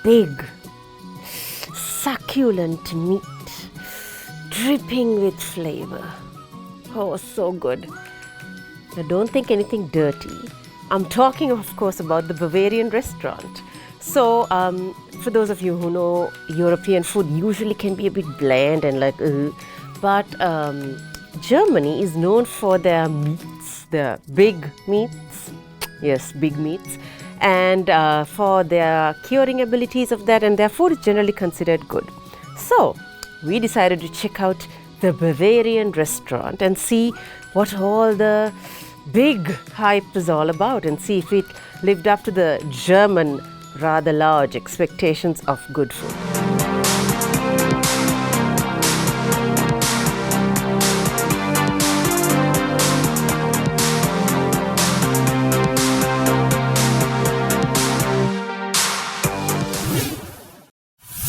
big, succulent meat, dripping with flavor. Oh, so good. Now, don't think anything dirty. I'm talking, of course, about the Bavarian restaurant. So, for those of you who know, European food usually can be a bit bland and like, but Germany is known for their meats, the big meats, yes, big meats, and for their curing abilities of that, and their food is generally considered good. So, we decided to check out the Bavarian restaurant and see what all the big hype is all about and see if it lived up to the German rather large expectations of good food.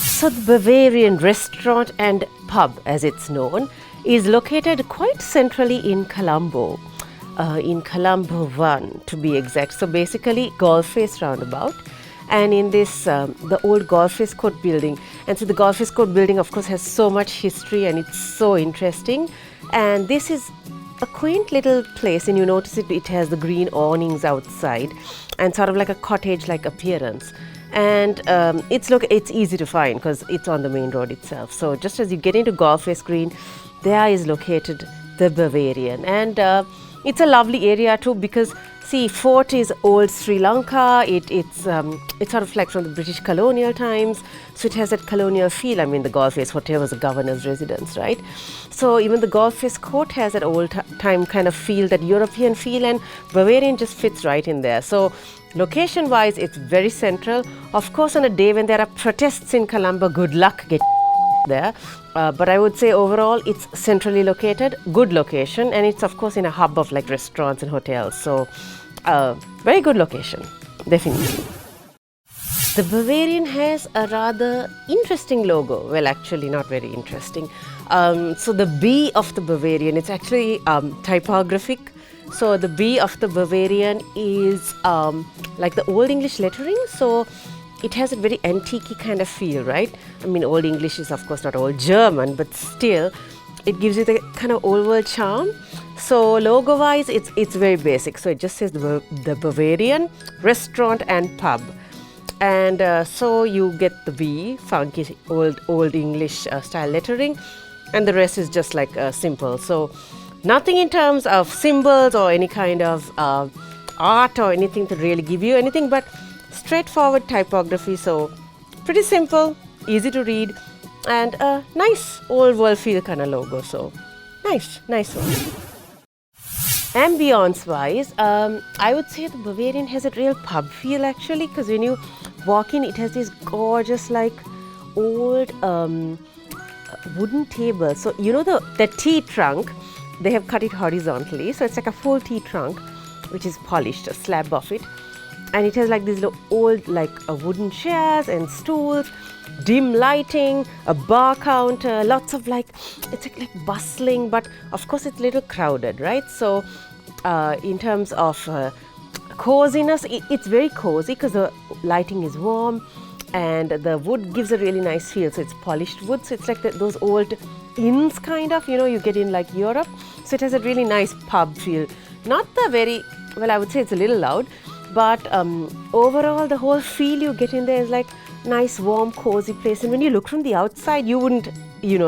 So the Bavarian restaurant and pub, as it's known, is located quite centrally in Colombo. In Colombo 1 to be exact. So basically Golf Face roundabout, and in this the old Golf Face Court building. And so the Golf Face Court building of course has so much history and it's so interesting, and this is a quaint little place, and you notice it has the green awnings outside and sort of like a cottage like appearance, and it's easy to find because it's on the main road itself. So just as you get into Golf Face Green, there is located the Bavarian, and it's a lovely area too because see, fort is old Sri Lanka. It's sort of like from the British colonial times, so it has that colonial feel. I mean, the Golf Face Hotel was a governor's residence, right? So even the Golf Face Court has that old time kind of feel, that European feel, and Bavarian just fits right in there. So location wise, it's very central. Of course, on a day when there are protests in Colombo, good luck getting there, but I would say overall it's centrally located, good location, and it's of course in a hub of like restaurants and hotels, so very good location, definitely. The Bavarian has a rather interesting logo. Well, actually not very interesting. So the B of the Bavarian, it's actually typographic. So the B of the Bavarian is like the Old English lettering, so it has a very antique kind of feel, right? I mean, Old English is of course not Old German, but still it gives you the kind of old world charm. So logo wise, it's very basic. So it just says the Bavarian restaurant and pub, and so you get the B, funky old English style lettering, and the rest is just like simple. So nothing in terms of symbols or any kind of art or anything to really give you anything, but straightforward typography, so pretty simple, easy to read, and a nice old world feel kind of logo. So nice one. Ambience wise, I would say the Bavarian has a real pub feel actually, because when you walk in, it has these gorgeous like old wooden tables. So you know the tea trunk, they have cut it horizontally, so it's like a full tea trunk which is polished, a slab of it. And it has like these old like wooden chairs and stools, dim lighting, a bar counter, lots of like, it's like bustling, but of course it's a little crowded, right? So in terms of coziness, it's very cozy because the lighting is warm and the wood gives a really nice feel. So it's polished wood, so it's like those old inns kind of, you know, you get in like Europe. So it has a really nice pub feel. Not the very, well, I would say it's a little loud, but overall the whole feel you get in there is like nice, warm, cozy place. And when you look from the outside, you wouldn't,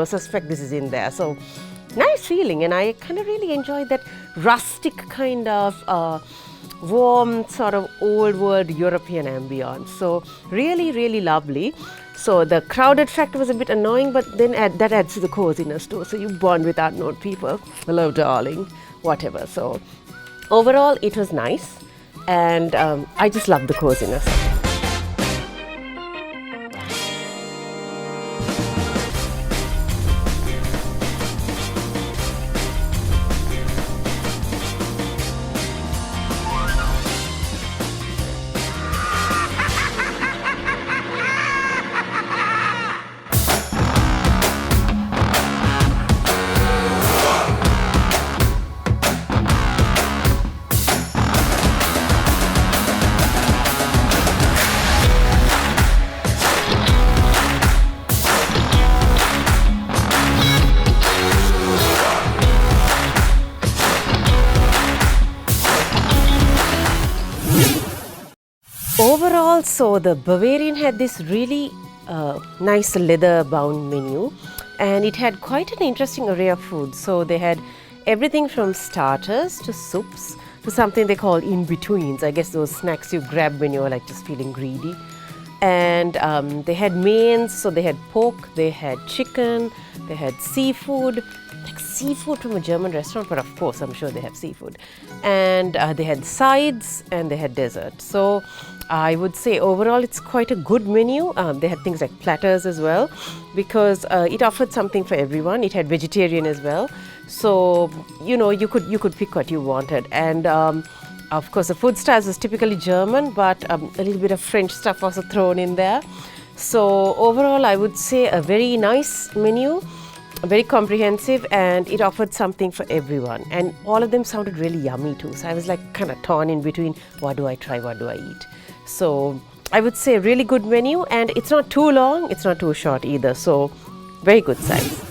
suspect this is in there. So nice feeling, and I kind of really enjoyed that rustic kind of warm sort of old world European ambience. So really, really lovely. So the crowded factor was a bit annoying, but then that adds to the coziness too. So you bond with unknown people. Hello, darling, whatever. So overall, it was nice. And I just love the coziness. overall, so the Bavarian had this really nice leather-bound menu, and it had quite an interesting array of food. So they had everything from starters to soups to something they call in-betweens. I guess those snacks you grab when you're like just feeling greedy. And they had mains, so they had pork, they had chicken, they had seafood, like seafood from a German restaurant, but of course I'm sure they have seafood. And they had sides and they had dessert. So I would say overall it's quite a good menu. They had things like platters as well, because it offered something for everyone. It had vegetarian as well. So, you know, you could pick what you wanted. And of course, the food styles was typically German, but a little bit of French stuff also thrown in there. So overall, I would say a very nice menu, very comprehensive, and it offered something for everyone. And all of them sounded really yummy too. So I was like kind of torn in between, what do I try, what do I eat? So I would say a really good menu, and it's not too long, it's not too short either. So very good size.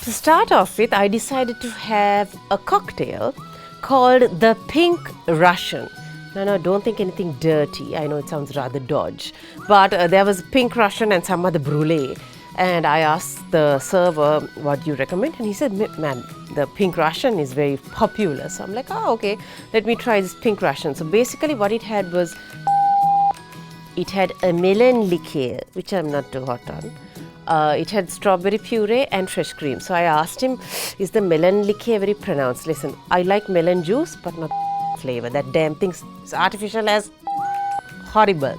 To start off with, I decided to have a cocktail called the Pink Russian. No, don't think anything dirty. I know it sounds rather dodge. But there was Pink Russian and some other brulee. And I asked the server, what do you recommend? And he said, man, the Pink Russian is very popular. So I'm like, oh, okay, let me try this Pink Russian. So basically what it had was, it had a melon liqueur, which I'm not too hot on. It had strawberry puree and fresh cream. So I asked him, is the melon liqueur very pronounced? Listen, I like melon juice, but not flavor. That damn thing's artificial as horrible.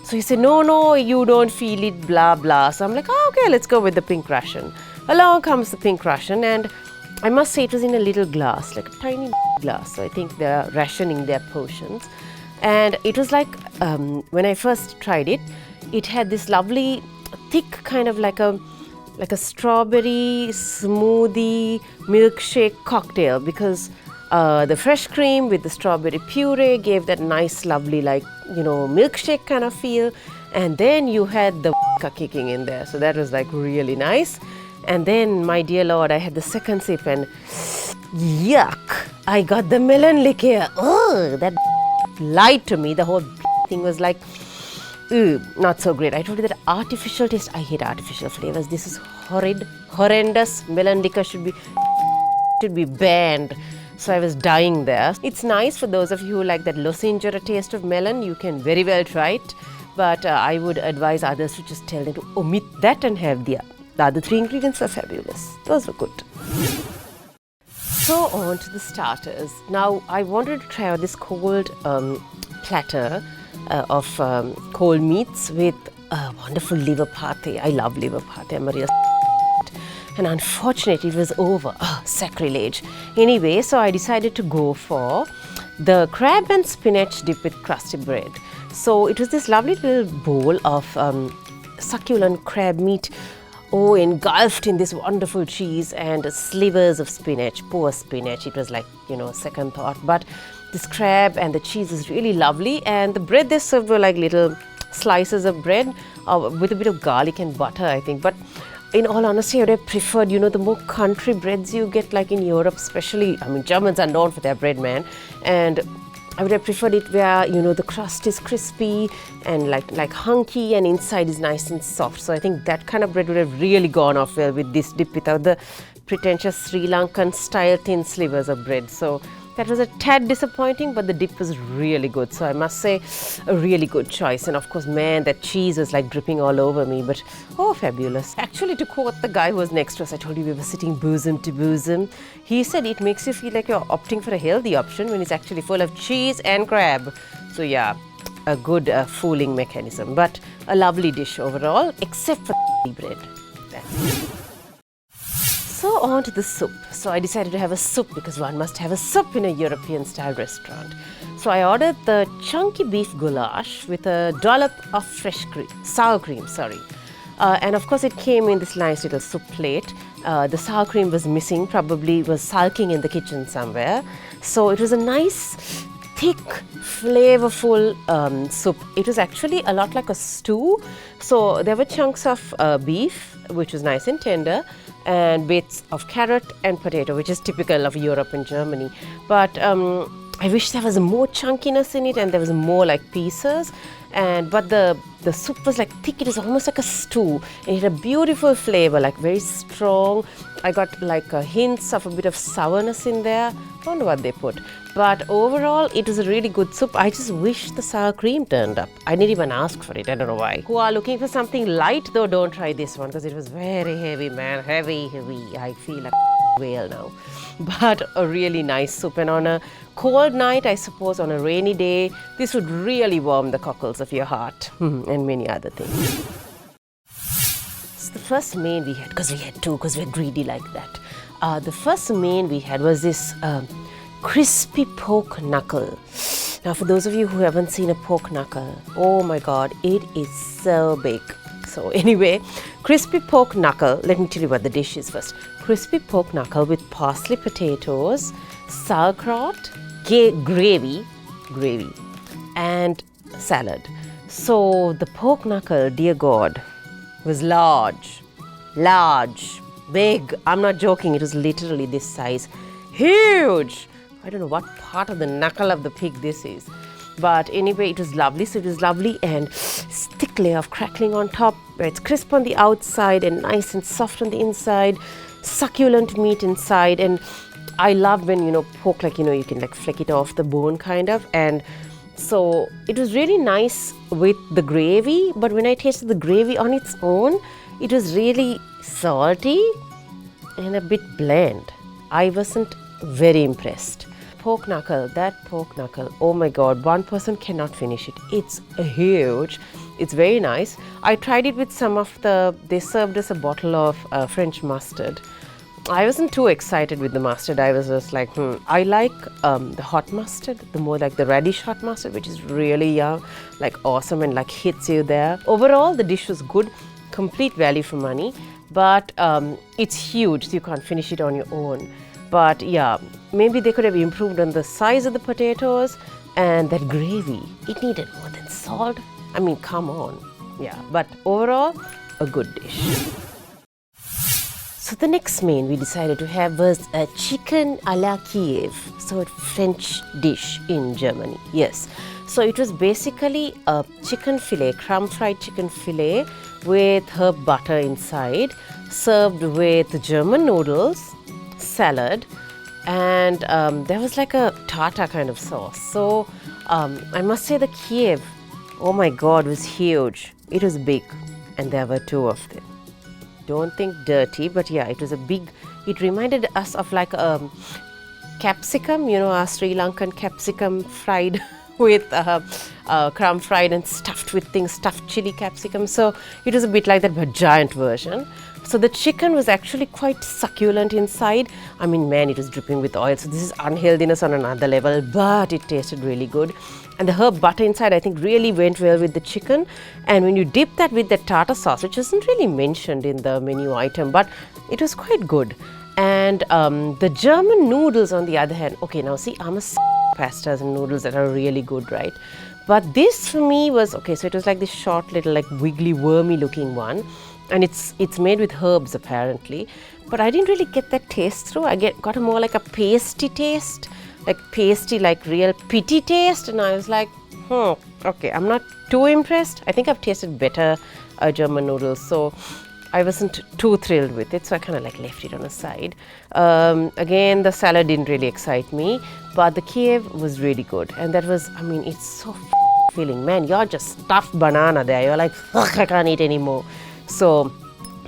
So he said, no, you don't feel it, blah, blah. So I'm like, oh, okay, let's go with the Pink Russian. Along comes the Pink Russian, and I must say it was in a little glass, like a tiny glass. So I think they're rationing their portions. And it was like, when I first tried it, it had this lovely thick kind of like a strawberry smoothie milkshake cocktail, because the fresh cream with the strawberry puree gave that nice lovely milkshake kind of feel, and then you had the kicking in there, so that was like really nice. And then, my dear Lord, I had the second sip and yuck, I got the melon liqueur. Ugh, that lied to me. The whole thing was like, not so great. I told you that artificial taste, I hate artificial flavors. This is horrendous. Melon liquor should be banned. So I was dying there. It's nice for those of you who like that lozenge or a taste of melon. You can very well try it, but I would advise others to just tell them to omit that and have the other three ingredients are fabulous. Those were good. So on to the starters. Now I wanted to try out this cold platter of cold meats with wonderful liver pate. I love liver pate. I'm a real and unfortunately it was over. Sacrilege. Anyway, so I decided to go for the crab and spinach dip with crusty bread. So it was this lovely little bowl of succulent crab meat, engulfed in this wonderful cheese and slivers of spinach. Poor spinach. It was like, second thought. But this crab and the cheese is really lovely, and the bread they served were like little slices of bread with a bit of garlic and butter, I think. But in all honesty, I would have preferred, the more country breads you get, like in Europe especially. I mean, Germans are known for their bread, man. And I would have preferred it where, the crust is crispy and like hunky, and inside is nice and soft. So I think that kind of bread would have really gone off well with this dip without the pretentious Sri Lankan style thin slivers of bread. So that was a tad disappointing, but the dip was really good. So I must say, a really good choice. And of course, man, that cheese was like dripping all over me, but fabulous. Actually, to quote the guy who was next to us, I told you we were sitting bosom to bosom. He said it makes you feel like you're opting for a healthy option when it's actually full of cheese and crab. So yeah, a good fooling mechanism, but a lovely dish overall, except for the bread. That's it. So on to the soup. So I decided to have a soup because one must have a soup in a European style restaurant. So I ordered the chunky beef goulash with a dollop of sour cream. And of course it came in this nice little soup plate. The sour cream was missing, probably was sulking in the kitchen somewhere. So it was a nice, thick, flavorful soup. It was actually a lot like a stew. So there were chunks of beef, which was nice and tender, and bits of carrot and potato, which is typical of Europe and Germany. But I I wish there was more chunkiness in it and there was more like pieces. But the soup was like thick. It was almost like a stew. And it had a beautiful flavor, like very strong. I got like hints of a bit of sourness in there. I don't know what they put. But overall, it was a really good soup. I just wish the sour cream turned up. I didn't even ask for it. I don't know why. Who are looking for something light, though, don't try this one because it was very heavy, man. Heavy. I feel like a whale now. But a really nice soup. And on a cold night, I suppose, on a rainy day, this would really warm the cockles of your heart and many other things. So the first main we had, because we had two, because we're greedy like that. The first main we had was this crispy pork knuckle. Now, for those of you who haven't seen a pork knuckle, oh my God, it is so big. So anyway, crispy pork knuckle, let me tell you what the dish is first. Crispy pork knuckle with parsley potatoes, sauerkraut, gravy, and salad. So the pork knuckle, dear God, was large, big. I'm not joking, it was literally this size. Huge! I don't know what part of the knuckle of the pig this is. But anyway, it was lovely. So it was lovely and thick layer of crackling on top, where it's crisp on the outside and nice and soft on the inside, succulent meat inside. And I love when, pork, like, you can like flick it off the bone kind of. And so it was really nice with the gravy. But when I tasted the gravy on its own, it was really salty and a bit bland. I wasn't very impressed. That pork knuckle, oh my God, one person cannot finish it. It's huge. It's very nice. I tried it with they served us a bottle of French mustard. I wasn't too excited with the mustard. I was just like, I like the hot mustard, the more like the radish hot mustard, which is really like awesome and like hits you there. Overall, the dish was good, complete value for money, but it's huge, so you can't finish it on your own. But yeah, maybe they could have improved on the size of the potatoes and that gravy. It needed more than salt. I mean, come on. Yeah, but overall, a good dish. So the next main we decided to have was a chicken à la Kiev, so a French dish in Germany. Yes. So it was basically a chicken fillet, crumb-fried chicken fillet with herb butter inside, served with German noodles, salad, and there was like a tartar kind of sauce. So I must say the Kiev, oh my God, was huge. It was big, and there were two of them. Don't think dirty, but yeah, it was a big, it reminded us of like a capsicum, our Sri Lankan capsicum fried with crumb fried and stuffed with things, stuffed chili capsicum. So it was a bit like that, but giant version. So the chicken was actually quite succulent inside. I mean, man, it was dripping with oil. So this is unhealthiness on another level, but it tasted really good. And the herb butter inside, I think, really went well with the chicken. And when you dip that with the tartar sauce, which isn't really mentioned in the menu item, but it was quite good. And the German noodles, on the other hand, okay, now see, I'm a pastas and noodles that are really good, right? But this for me was, okay, so it was like this short little like wiggly wormy looking one. And it's made with herbs apparently, but I didn't really get that taste through. I got a more like a pasty taste, like real pitty taste, and I was like, okay, I'm not too impressed. I think I've tasted better German noodles, so I wasn't too thrilled with it, so I kind of like left it on the side. Again, the salad didn't really excite me, but the Kiev was really good, and that was, I mean, it's so filling, man. You're just stuffed banana there. You're like, I can't eat anymore. So,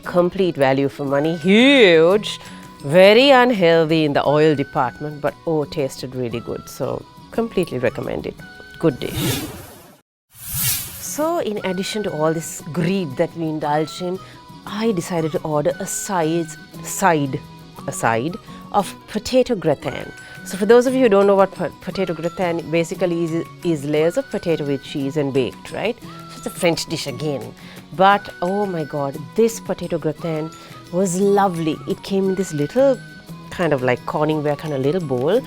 complete value for money, huge, very unhealthy in the oil department, but tasted really good. So, completely recommend it. Good dish. So, in addition to all this greed that we indulge in, I decided to order a side of potato gratin. So, for those of you who don't know what potato gratin basically is layers of potato with cheese and baked, right? So, it's a French dish again. But oh my God, this potato gratin was lovely. It came in this little kind of like Corningware kind of little bowl,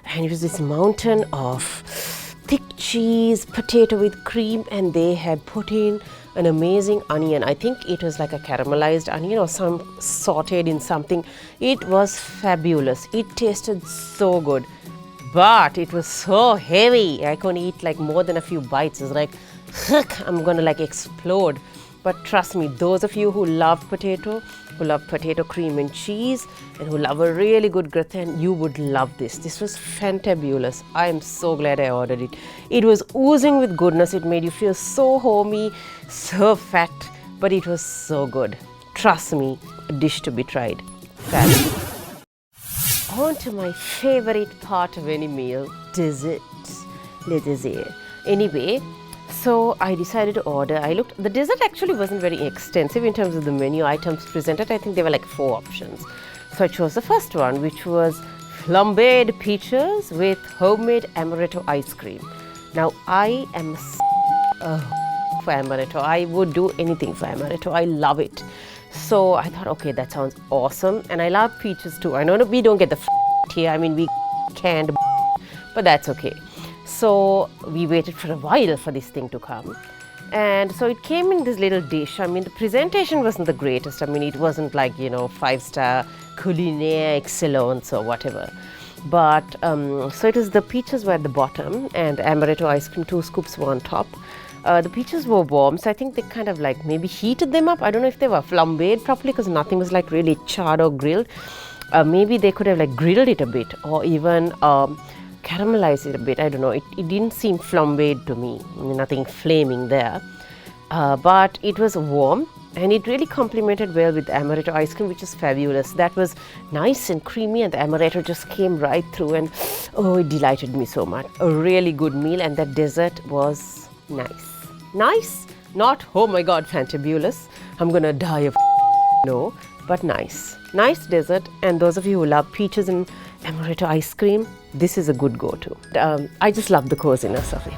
and it was this mountain of thick cheese, potato with cream, and they had put in an amazing onion. I think it was like a caramelized onion or some sauteed in something. It was fabulous. It tasted so good. but it was so heavy. I couldn't eat like more than a few bites. It's like, I'm gonna like explode. But trust me, those of you who love potato cream and cheese, and who love a really good gratin, you would love this. This was fantabulous. I am so glad I ordered it. It was oozing with goodness. It made you feel so homey, so fat, but it was so good. Trust me, a dish to be tried. Fabulous. On to my favorite part of any meal, dessert. Le dessert. Anyway, so I decided to order. The dessert actually wasn't very extensive in terms of the menu items presented. I think there were like 4 options. So I chose the first one, which was flambéed peaches with homemade amaretto ice cream. Now I am for amaretto. I would do anything for amaretto. I love it. So I thought, okay, that sounds awesome. And I love peaches too. I know we don't get the here. I mean, we canned, but that's okay. So we waited for a while for this thing to come. And so it came in this little dish. I mean, the presentation wasn't the greatest. I mean, it wasn't like, 5-star culinaire excellence or whatever. But so it was, the peaches were at the bottom and the amaretto ice cream, 2 scoops were on top. The peaches were warm, so I think they kind of like maybe heated them up. I don't know if they were flambéed properly because nothing was like really charred or grilled. Maybe they could have like grilled it a bit or even caramelize it a bit. I don't know. It didn't seem flambéed to me. Nothing flaming there. But it was warm and it really complemented well with the amaretto ice cream, which is fabulous. That was nice and creamy and the amaretto just came right through and it delighted me so much. A really good meal, and that dessert was nice. Nice? Not, oh my God, fantabulous. I'm gonna die of no, but nice. Nice dessert, and those of you who love peaches and amaretto ice cream, this is a good go-to. I just love the coziness of it.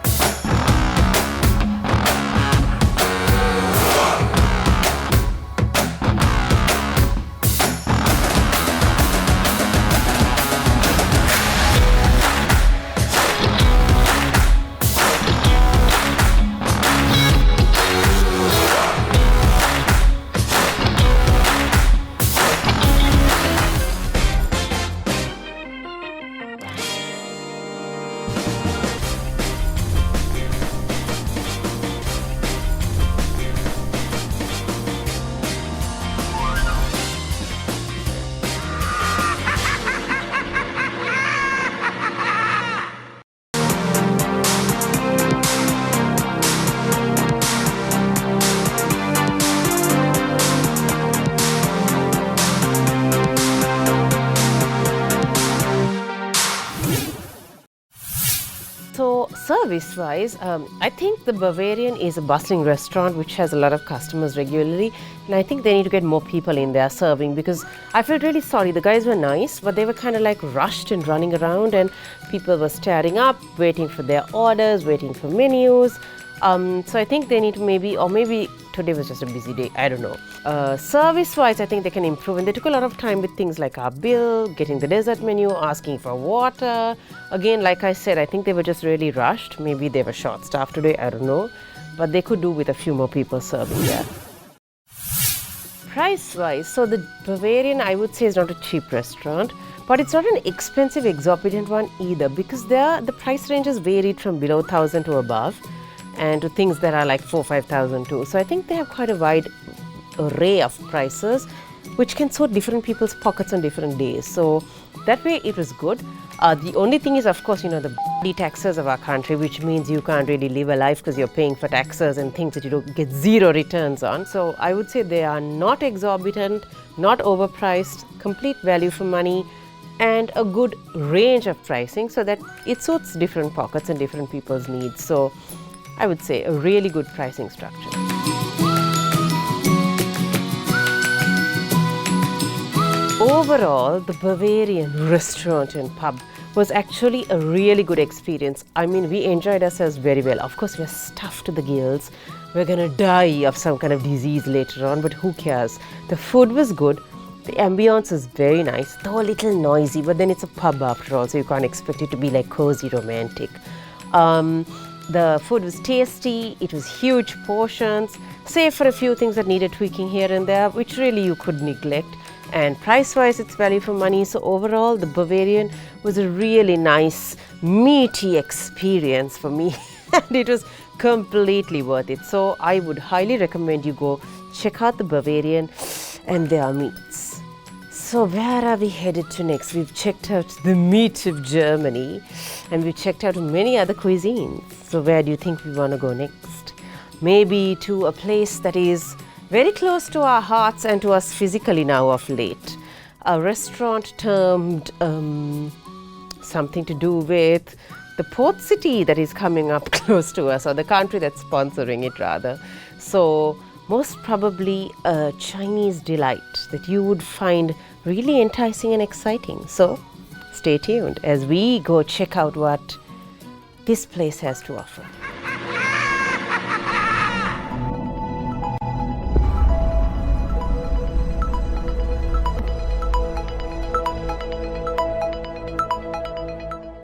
So service-wise, I think the Bavarian is a bustling restaurant which has a lot of customers regularly, and I think they need to get more people in there serving, because I felt really sorry. The guys were nice, but they were kind of like rushed and running around, and people were staring up, waiting for their orders, waiting for menus. So I think they need to maybe today was just a busy day, I don't know. Service-wise, I think they can improve, and they took a lot of time with things like our bill, getting the dessert menu, asking for water. Again, like I said, I think they were just really rushed. Maybe they were short-staffed today, I don't know. But they could do with a few more people serving there. Price-wise, so the Bavarian, I would say, is not a cheap restaurant, but it's not an expensive, exorbitant one either, because the price ranges varied from below 1,000 to above, and to things that are like 4,000-5,000 too. So I think they have quite a wide array of prices, which can suit different people's pockets on different days. So that way it was good. The only thing is, of course, the taxes of our country, which means you can't really live a life because you're paying for taxes and things that you don't get zero returns on. So I would say they are not exorbitant, not overpriced, complete value for money, and a good range of pricing so that it suits different pockets and different people's needs. So I would say a really good pricing structure. Overall, the Bavarian restaurant and pub was actually a really good experience. I mean, we enjoyed ourselves very well. Of course, we're stuffed to the gills. We're gonna die of some kind of disease later on, but who cares? The food was good. The ambience is very nice, though a little noisy, but then it's a pub after all, so you can't expect it to be like cozy, romantic. The food was tasty, it was huge portions, save for a few things that needed tweaking here and there, which really you could neglect. and price-wise it's value for money. So overall, the Bavarian was a really nice, meaty experience for me and it was completely worth it. So I would highly recommend you go check out the Bavarian and their meats. So where are we headed to next? We've checked out the meat of Germany and we've checked out many other cuisines. So where do you think we want to go next? Maybe to a place that is very close to our hearts and to us physically now of late. A restaurant termed something to do with the port city that is coming up close to us, or the country that's sponsoring it rather. So most probably a Chinese delight that you would find really enticing and exciting. So stay tuned as we go check out what this place has to offer.